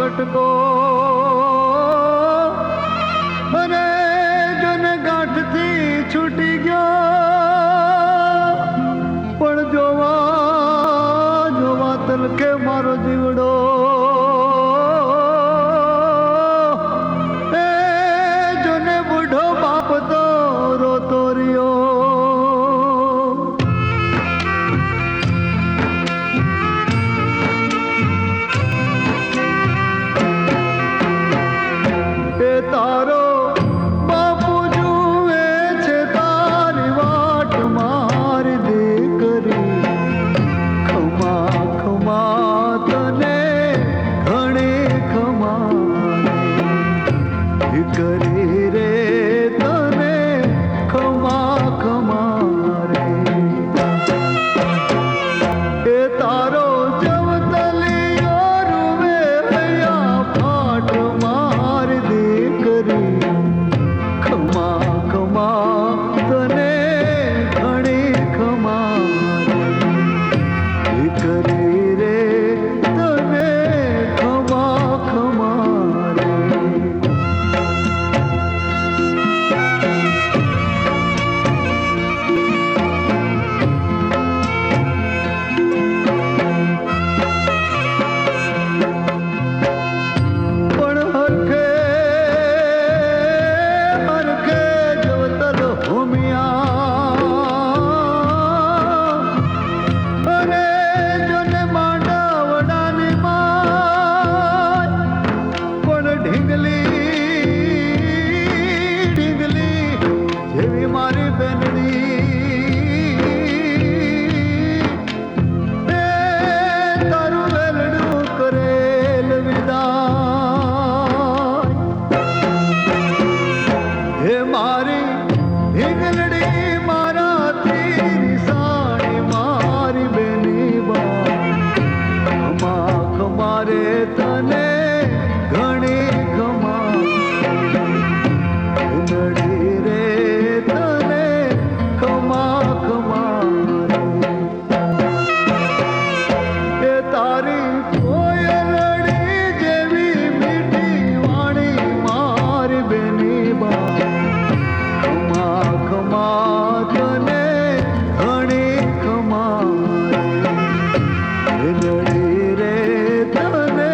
કટકો અને જોને ગાંઠથી છૂટી ગયો પણ જોવા જોવા તલકે મારો જીવડો એ જોને બુઢો બાપ તો રોતો રહ્યો તારો બાપુ જુએ છે તારી વાટ મારી દીકરી ખમા ખમા તને ઘણી ખમા દીકરી રે તને ખમા ખમા રે એ તારો જવતલીઓ રૂવે હૈયા ફાટ મારી ખમા ખમા તને ઘણી ખમા દીકરી રે તને ખમા ખમા રે મારી બેનડી તારું વેલડું કરેલ વિદાય હે મારી હિંગલડી મારાથી નિશાણી મારી બેની બા ખમા ખમા રે તને ઘણી ખમા હિંગલડી રે તારી કોયલડી જેવી મીઠી વાણી મારી બેની બા ખમા ખમા તને ઘણી ખમા હિંગળી રે તને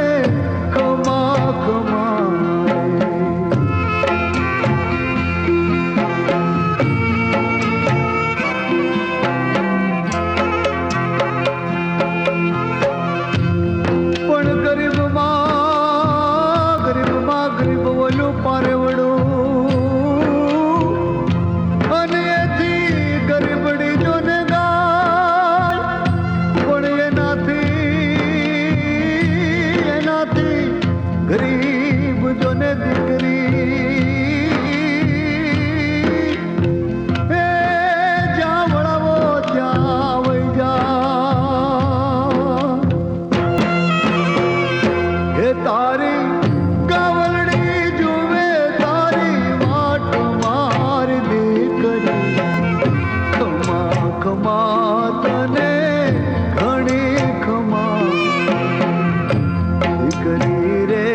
ખમા ખમા ગરીબ ઓલું પારેવડું અને એથી ગરીબડી જોને ગાય પણ એનાથી ગરીબ જોને દીકરી એ જ્યાં વળાવો ત્યાં વઈ જા એ તારી ખમા તને ઘણી ખમા દીકરી રે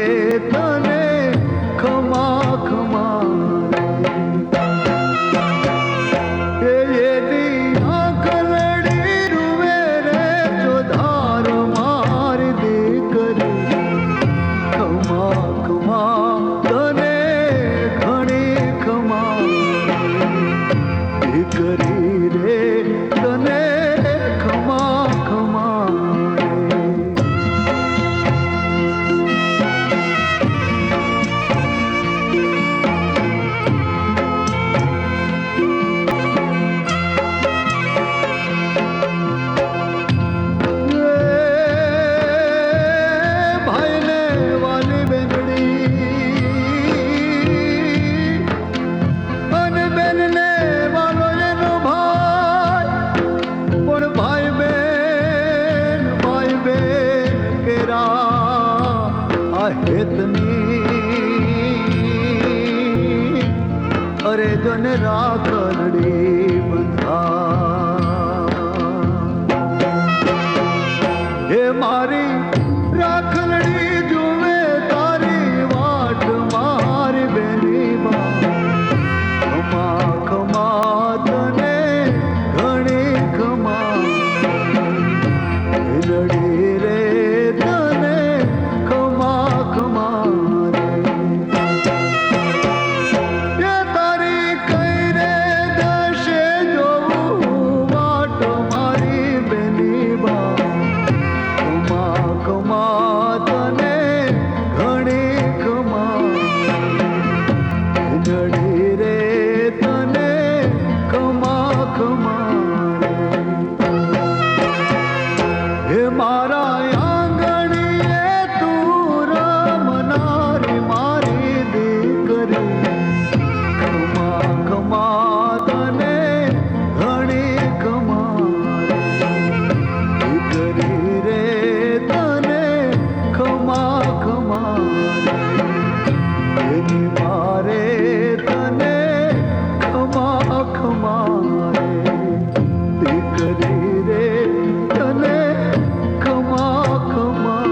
તને ખમા ખમા એની આંખલડી રૂવે રે જોધાર મારી દીકરી ખમા ખમા તને ઘણી ખમા દીકરી રે તને ખમા ખમા આ હેતની અરે જોને રાખડી બંધા હે મારી રાખડી જુએ તારી વાટ મારી બેની બા ખમા ખમા તને ઘણી ખમા લડી રે તને ખમા ખમા રે એ તારી કઈ રે દશે જોવું વાટ મારી બેની બા ખમા ખમા તને ઘણી ખમા લડી રે તને ખમા ખમા હે મારા આંગણીએ તું રમનારી મારી દીકરી ખમા ખમા તને ઘણી ખમા દીકરી રે તને ખમા ખમા એની મારે તને ખમા ખમા દીકરી રે તને ખમા ખમા